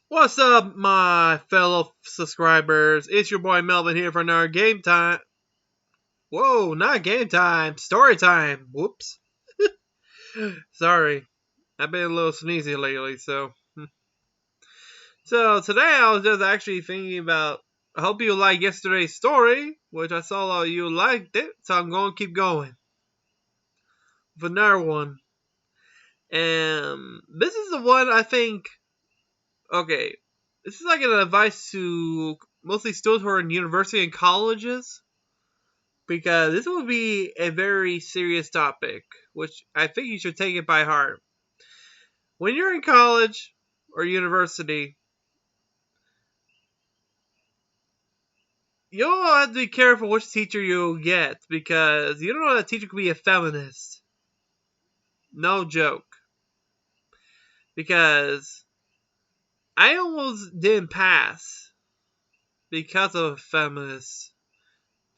What's up, my fellow subscribers? It's your boy Melvin here for another game time. Whoa, not game time, story time. Whoops. Sorry. I've been a little sneezy lately, so. So today I was just actually thinking about. I hope you liked yesterday's story, which I saw you liked it, so I'm going to keep going with another one. And this is the one I think. Okay, this is like an advice to mostly students who are in university and colleges, because this will be a very serious topic, which I think you should take it by heart. When you're in college or university, you'll have to be careful which teacher you'll get, because you don't know that teacher could be a feminist. No joke. Because I almost didn't pass because of a feminist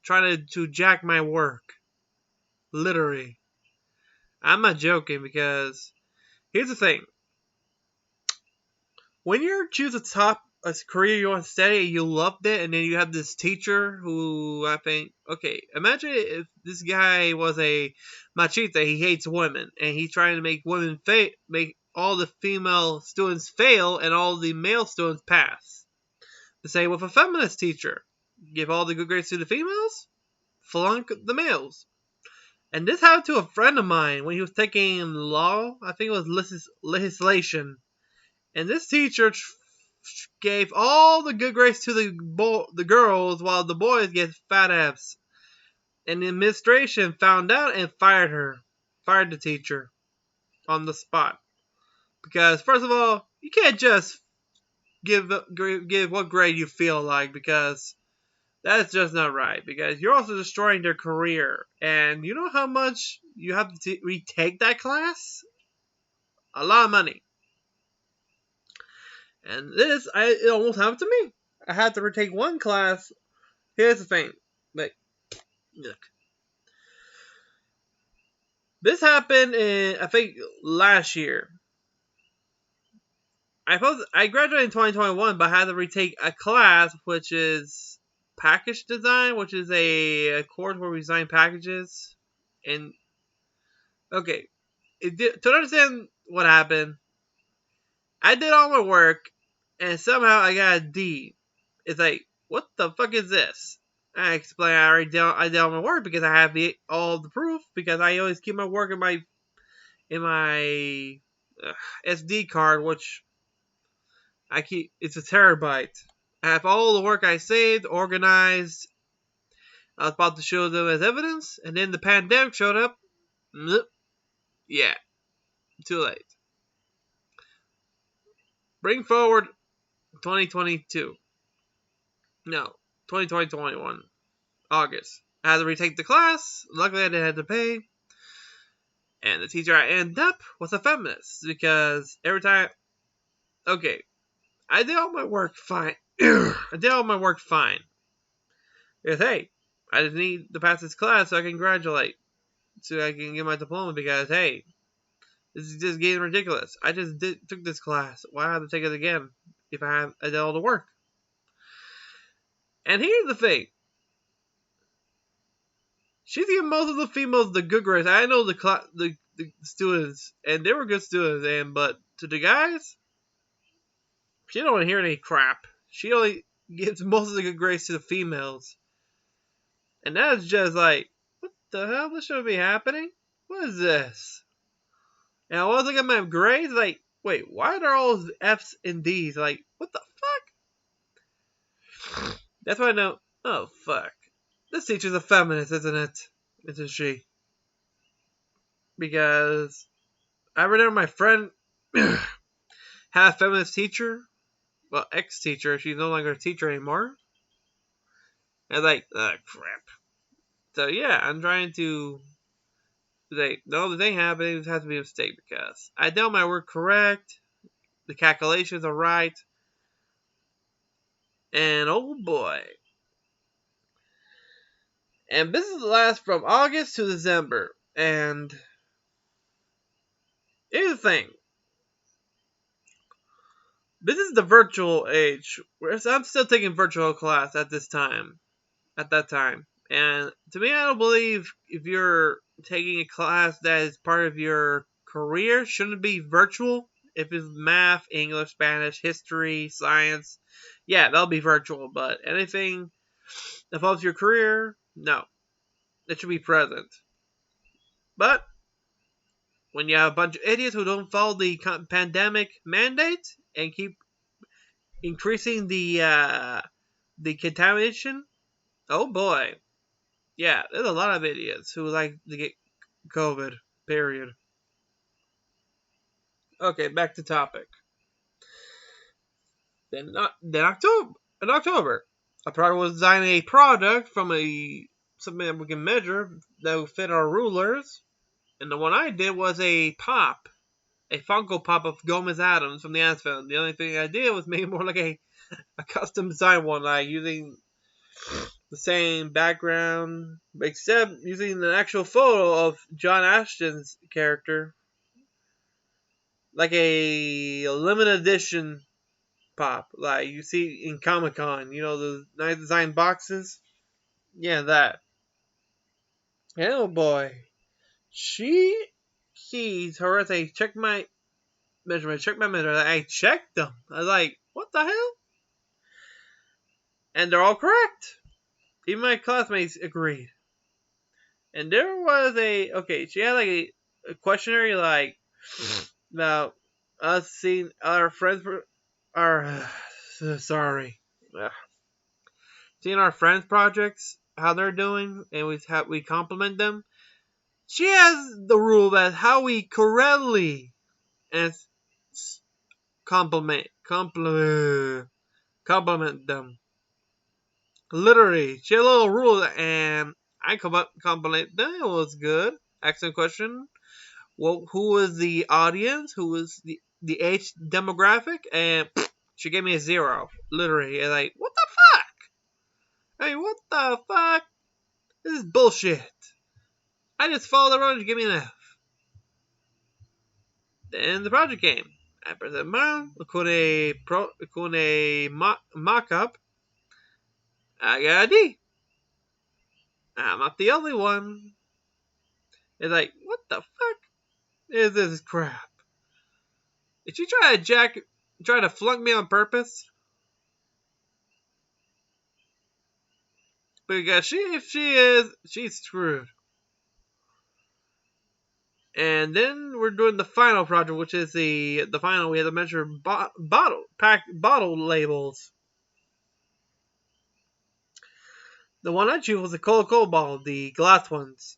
trying to jack my work. Literally. I'm not joking, because here's the thing. When you choose a career you want to study and you loved it, and then you have this teacher who I think, okay, imagine if this guy was a machista, he hates women, and he's trying to make make all the female students fail and all the male students pass. The same with a feminist teacher. Give all the good grades to the females, flunk the males. And this happened to a friend of mine when he was taking law. I think it was legislation. And this teacher gave all the good grades to the girls, while the boys get fat Fs. And the administration found out and fired the teacher on the spot. Because first of all, you can't just give what grade you feel like, because that's just not right. Because you're also destroying their career, and you know how much you have to retake that class? A lot of money. And it almost happened to me. I had to retake one class. Here's the thing. Like, look. This happened in, I think, last year. I graduated in 2021, but I had to retake a class, which is package design, which is a course where we design packages. And, okay, to understand what happened, I did all my work, and somehow I got a D. It's like, what the fuck is this? I explained I did all my work because I have all the proof, because I always keep my work in my SD card, which it's a terabyte. I have all the work I saved, organized. I was about to show them as evidence, and then the pandemic showed up. Yeah, too late. Bring forward 2022. No, 2021. August. I had to retake the class. Luckily, I didn't have to pay. And the teacher I ended up was a feminist, because every time. Okay, I did all my work fine. Because, hey, I just need to pass this class so I can graduate. So I can get my diploma, because, hey, this is just getting ridiculous. I just took this class. Why have to take it again if I did all the work? And here's the thing. She's giving most of the females the good grades. I know the students, and they were good students, but to the guys, she don't want to hear any crap. She only gives most of the good grades to the females. And that's just like, what the hell? This shouldn't be happening? What is this? And I was looking at my grades, like, wait, why are there all F's and D's? Like, what the fuck? That's why I know, oh, fuck. This teacher's a feminist, isn't it? Isn't she? Because I remember my friend had a feminist teacher. Well, ex-teacher. She's no longer a teacher anymore. I was like, oh, crap. So, yeah, I'm trying to say, no, this ain't happening. This has to be a mistake, because I did my work correct. The calculations are right. And, oh, boy. And this is last from August to December. And here's the thing. This is the virtual age. Whereas I'm still taking virtual class at this time. At that time. And to me, I don't believe if you're taking a class that is part of your career, shouldn't it be virtual? If it's math, English, Spanish, history, science, yeah, that'll be virtual. But anything that involves your career, no, it should be present. But when you have a bunch of idiots who don't follow the pandemic mandate and keep increasing the contamination, oh boy, yeah, there's a lot of idiots who like to get COVID. Period. Okay, back to topic. Then October, I probably was designing a product from a something that we can measure that would fit our rulers, and the one I did was a Funko Pop of Gomez Adams from the Ants film. The only thing I did was make it more like a custom design one, like using the same background, except using an actual photo of John Ashton's character, like a limited edition pop, like you see in Comic Con. You know the nice design boxes. Yeah, that. Oh boy, she sees her as a check my measurement, check my measurement. I checked them. I was like, what the hell? And they're all correct. Even my classmates agreed. And there was she had like a questionnaire like about us seeing our friends our sorry. Seeing our friends' projects, how they're doing, and we compliment them. She has the rule that how we correctly and compliment them. Literally, she had a little rule, and I compliment them. It was good. Excellent question. Well, who was the audience? Who was the age demographic? And she gave me a 0. Literally, and like, what the fuck? Hey, what the fuck? This is bullshit. I just followed the rules. You give me an F. Then the project came. I presented mine con a mock-up. I got a D. I'm not the only one. It's like, what the fuck is this crap? Did she try to flunk me on purpose? Because if she is, she's screwed. And then we're doing the final project, which is the final. We have to measure bottle labels. The one I chose was the Coca-Cola bottle, the glass ones,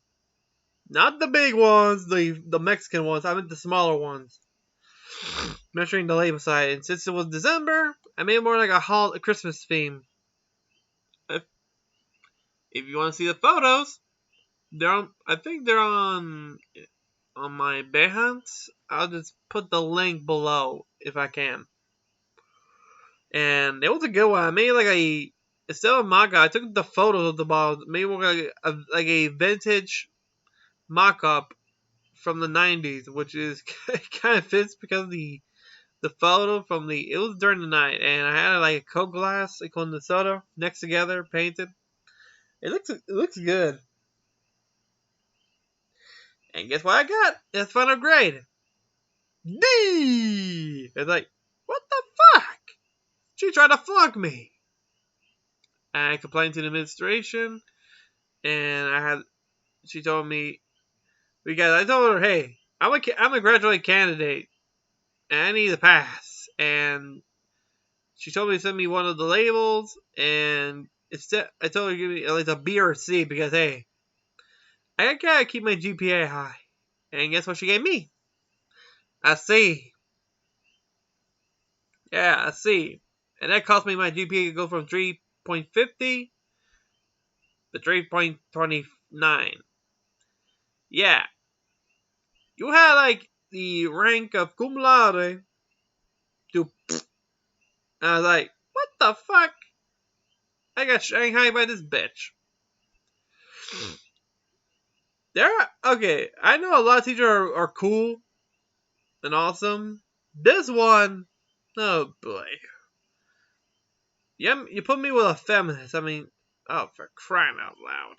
not the big ones, the Mexican ones. I meant the smaller ones. Measuring the label side, and since it was December, I made it more like a Christmas theme. If you want to see the photos, I think they're on my Behance. I'll just put the link below if I can. And it was a good one. I made instead of manga, I took the photos of the bottles, made more like a vintage mock-up from the 90s, which is kind of fits because the photo from it was during the night, and I had like a Coke glass con the soda next together, painted. It looks good. And guess what I got? It's final grade. D! It's like, what the fuck? She tried to flunk me. I complained to the administration, and she told me, I told her, hey, I'm a graduate candidate, and I need a pass. And she told me to send me one of the labels, and I told her to give me like a B or a C because, hey, I gotta keep my GPA high. And guess what she gave me? A C. Yeah, a C. And that cost me my GPA to go from 3.50 to 3.29. Yeah. You had like the rank of cum laude to. I was like, what the fuck? I got Shanghai by this bitch. Okay, I know a lot of teachers are cool and awesome. This one Oh boy. Yeah, you put me with a feminist. I mean, oh, for crying out loud.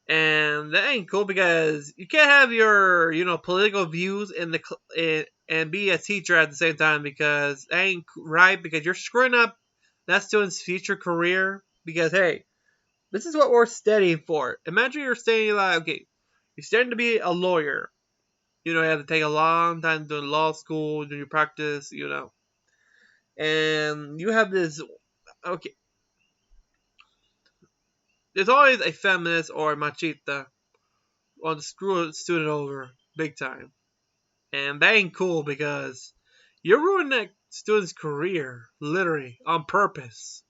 And that ain't cool because you can't have your, political views in and be a teacher at the same time because that ain't right because you're screwing up that student's future career because hey, this is what we're studying for. Imagine you're studying like okay, you're studying to be a lawyer. You have to take a long time doing law school, do your practice, and you have this okay. There's always a feminist or a machista want to screw a student over big time. And that ain't cool because you're ruining that student's career, literally, on purpose.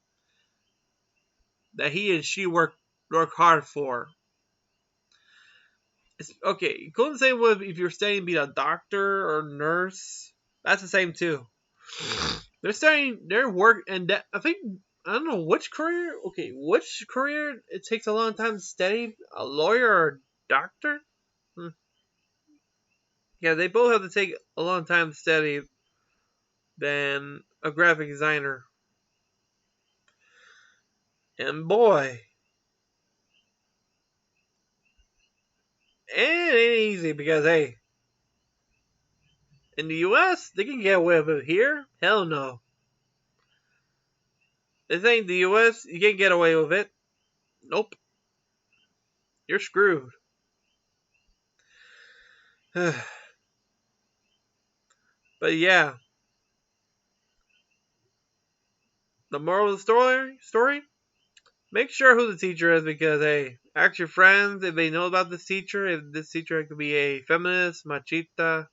That he and she work hard for. Okay, you couldn't say with if you're studying to be a doctor or nurse. That's the same too. They're studying their work, and I think I don't know which career. Okay, which career it takes a long time to study, a lawyer or a doctor. Yeah, they both have to take a long time to study than a graphic designer. And boy, it ain't easy because hey, in the U.S. they can get away with it. Here, hell no. This ain't the U.S. You can't get away with it. Nope, you're screwed. But yeah, the moral of the story. Make sure who the teacher is because hey, ask your friends if they know about this teacher. If this teacher could be a feminist, machista.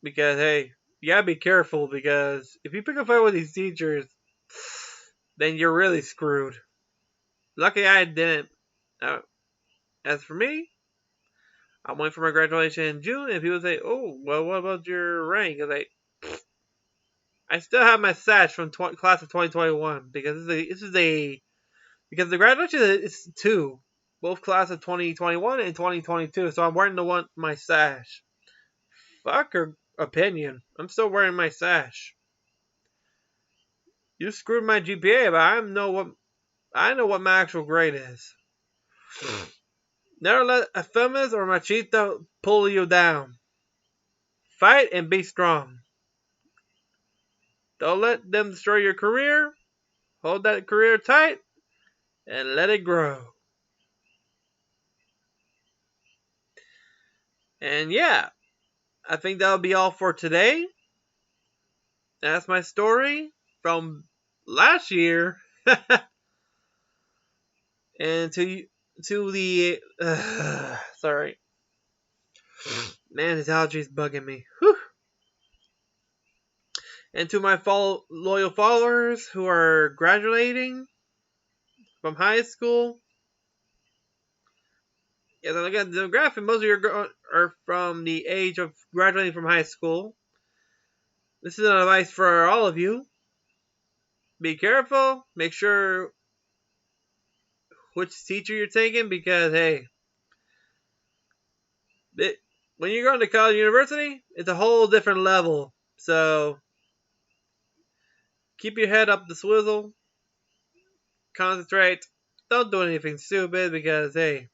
Because hey, you gotta be careful because if you pick a fight with these teachers, then you're really screwed. Lucky I didn't. Uh, as for me, I went for my graduation in June, and people say, "Oh, well, what about your rank?" I still have my sash from class of 2021 because because the graduation is two, both class of 2021 and 2022. So I'm wearing my sash. Fuck her opinion. I'm still wearing my sash. You screwed my GPA, but I know what my actual grade is. Never let a feminist or machista pull you down. Fight and be strong. Don't let them destroy your career. Hold that career tight and let it grow. And yeah, I think that'll be all for today. That's my story from last year. And to the sorry. Man, his allergies bugging me. Whew. And to my loyal followers who are graduating from high school. Yes, look at the demographic. Most of you are from the age of graduating from high school. This is an advice for all of you. Be careful. Make sure which teacher you're taking because, hey, when you're going to college university, it's a whole different level. So keep your head up the swizzle. Concentrate. Don't do anything stupid because, hey,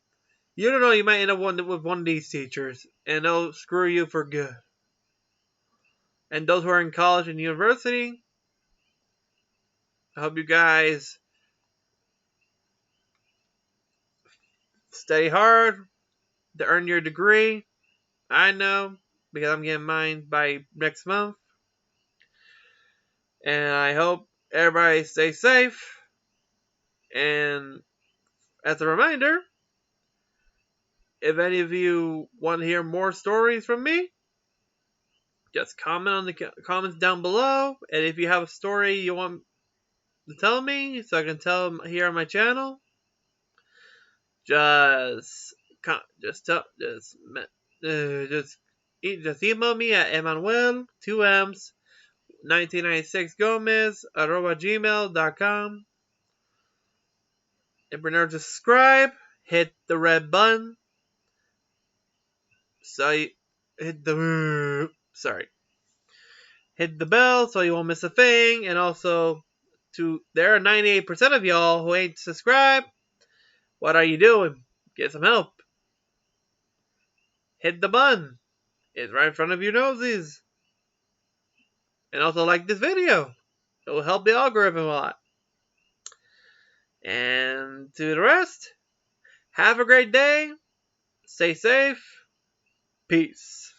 you don't know, you might end up with one of these teachers and they'll screw you for good. And those who are in college and university, I hope you guys study hard to earn your degree. I know because I'm getting mine by next month. And I hope everybody stays safe. And as a reminder, if any of you want to hear more stories from me, just comment on the comments down below. And if you have a story you want to tell me, so I can tell them here on my channel, just email me at Emmanuel 2M's 1996 Gomez @gmail.com. And remember to subscribe, hit the red button, so Sorry. Hit the bell so you won't miss a thing. And also, there are 98% of y'all who ain't subscribed. What are you doing? Get some help. Hit the button. It's right in front of your noses. And also like this video. It will help the algorithm a lot. And to the rest, have a great day. Stay safe. Peace.